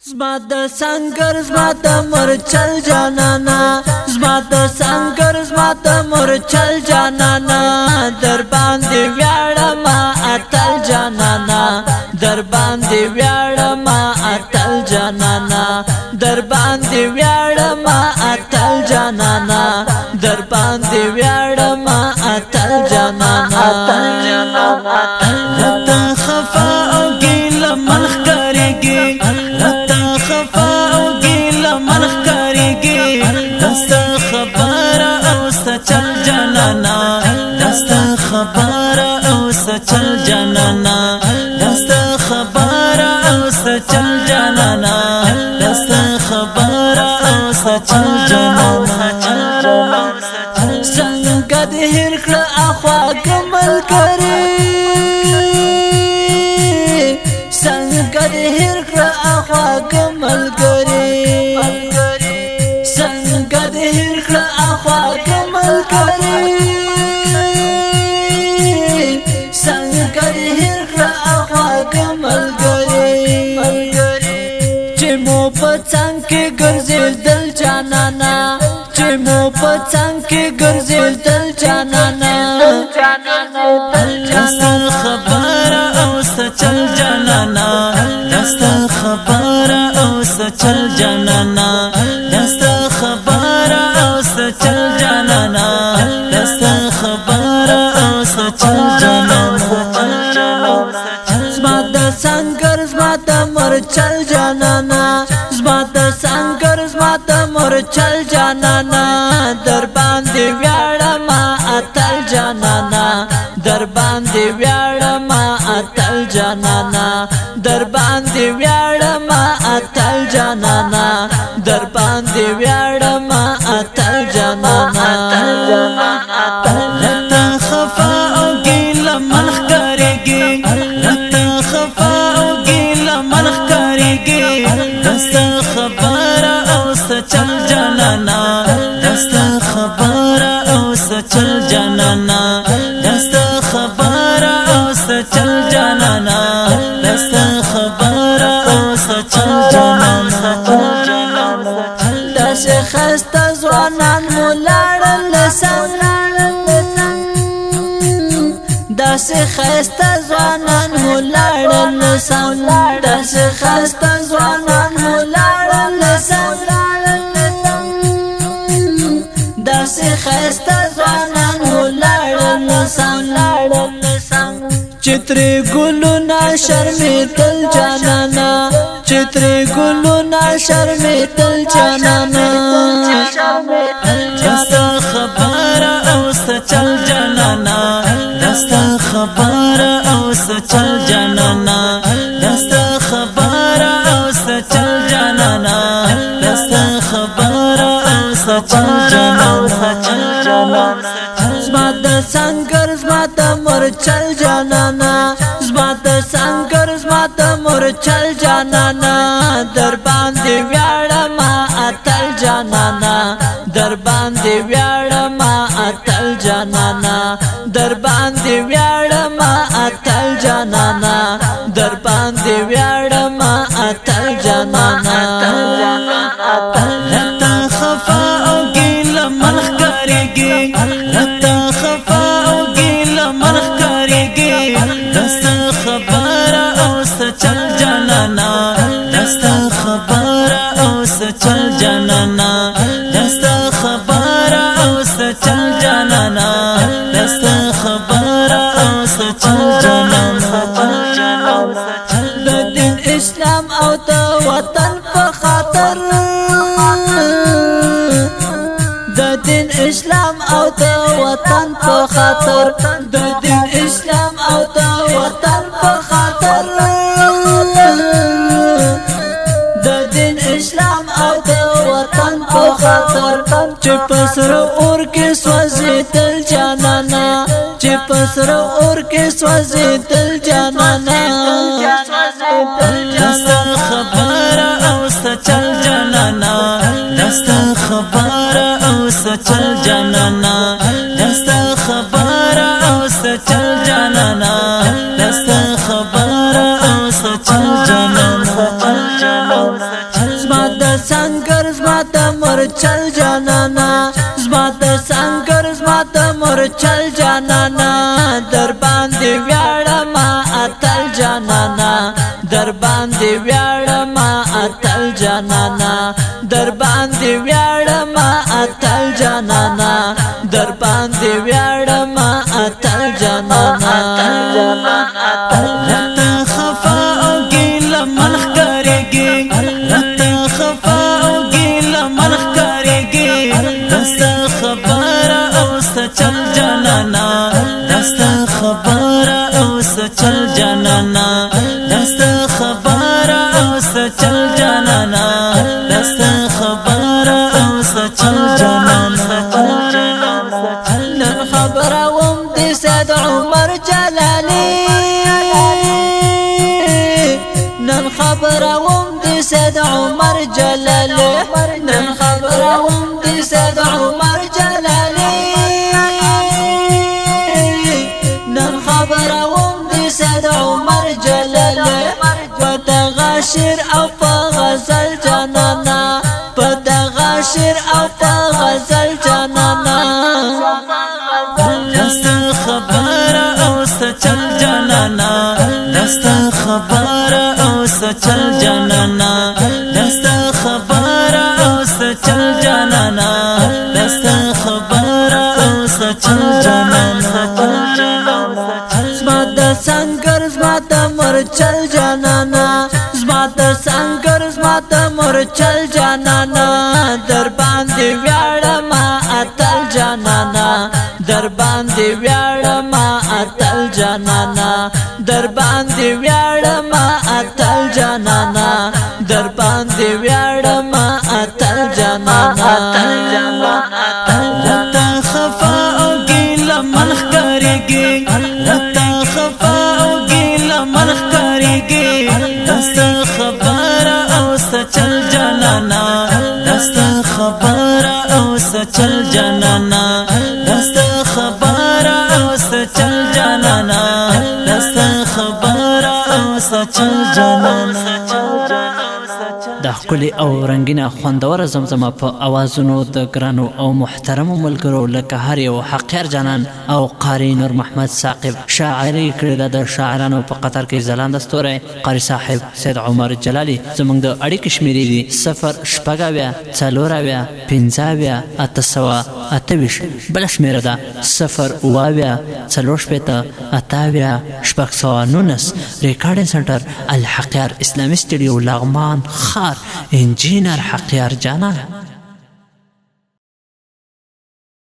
زما د سنگر زما د مرچل جانانا زما د سنگر زما د مرچل جانانا در باندې ویاړم اتل جانانا در باندې ویاړم اتل جانانا در باندې ویاړم اتل جانانا در باندې ویاړم اتل جانانا رتا خفا او ګیل ملخ کریږي رتا خفا او ګیل ملخ کریږي دستا خبر او سچل جانانا دستا خبر او سچل جانانا دستا خبر او سچل جانانا دستا خبر او سچل جانانا څنګه د هر کړه اخوا کمل کری څنګه د هر کړه اخوا کمل کری څنګه د هر کړه اخوا کمل کری څنګه د هر کړه اخوا کمل کری چې مو په څنګ کې ګرځېدل دل جانانا چې مو په څنګ کې ګرځېدل دل جانانا دستا خبر او سچل جانانا دستا خبر او سچل جانانا دستا خبر او سچل جانانا دستا خبر او سچل جانانا زما د سنگر زما د مرچل جانانا زما د سنگر زما د مرچل جانانا در باندې ویاړم اتل جانانا در باندې ویاړم اتل جانانا در باندې ویاړم اتل جانانا در باندې ویاړم اتل جانانا رتا خفا او ګیل ملخ کریږي رتا خفا او ګیل ملخ کریږي دستا خبر او سچل جانانا دستا خبر او سچل جانانا دستا خبر او سچل جانانا دستا خبر او سچل جانانا داسې خسته ځوانان مو لاړل څنګ داسې خسته ځوانان مو لاړل څنګ داسې خسته ځوانان مو لاړل څنګ داسې خسته ځوانان مو لاړل څنګ چتري ګلونه شرمېدل جانانا چتري ګلونه شرمېدل جانانا دستا خبر او سچل جانانا دستا خبر او سچل جانانا دستا خبر او سچل جانانا دستا خبر او سچل جانانا زما د سنگر زما د مرچل جانانا زما د سنگر زما د مرچل جانانا در باندې ویاړم اتل جانانا در باندې ویاړم اتل جانانا در باندې ویاړم اتل جانانا در باندې ویاړم اتل جانانا رتا خفا او ګیل ملخ کریږي رتا خفا او ګیل ملخ کریږي دستا خبر او سچل جانانا دستا خبر او سچل جانانا دستا خبر او سچل جانانا دستا خبر او سچل جانانا د دین اسلام او د وطن په خاطر د دین اسلام او د وطن په خاطر د دین اسلام او د وطن په خاطر د دین اسلام او د وطن په خاطر چې پسر اور کې سوځېدل جانانا چې پسر اور کې سوځېدل جانانا دستا خبر او سچل جانانا دستا خبر او سچل جانانا دستا خبر او سچل جانانا دستا خبر او سچل جانانا زما د سنگر زما د مرچل جانانا زما د سنگر زما د مرچل جانانا در باندې ویاړم اتل جانانا در باندې ویاړم اتل جانانا در باندې ویاړم اتل جانانا در باندې ویاړم اتل جانانا رتا خفا او ګیله ملخ کړېږي رتا خفا او ګیله ملخ کړېږي دستا خبره او سچل جانانا دستا خبره او سچل جانانا دستا خبره او سچل جانانا دستا خبره او سچل جانانا نن خبره وم دي سید عمر جلالی نن خبره وم دي سید عمر جلالی نن خبره وم دي سید عمر جلالی نن خبره وم دي سید عمر جلالی پدغه شعر او په غزل جانانا پدغه شعر او په غزل جانانا دستا خبره او سچل جانانا دستا خبره او سچل جانانا دستا خبره او سچل جانانا دستا خبره او سچل جانانا زما د سنگر زما د مرچل جانانا زما د سنگر زما د مرچل جانانا در باندې ویاړم اتل جانانا در باندې ویاړم اتل جانانا در باندې ویاړم اتل جانانا در باندې ویاړم اتل جانانا رتا خفا او ګیله ملخ کړېږي رتا خفا او ګیله ملخ کړېږي دستا خبره او سچل جانانا دستا خبره او سچل جانانا دستا خبره او سچل جانانا دستا خبره او سچل جانانا دا ښکلې او رنګینه خوندوره زمزمه په اوازونو د ګرانو او محترمو ملګرو لکه هر یو حقیار جانان او قاری نور محمد ثاقب شاعري کړې ده د شاعرانو په قطار کې ځلانده ستوری قاري صاحب سید عمر جلالي زموږ د اړیکې شمیرې دي 0 بله شمیره ده 0 ریکارډینګ سنټر الحقیار اسلامي سټوډیو لغمان خار انجینر حقیار جانان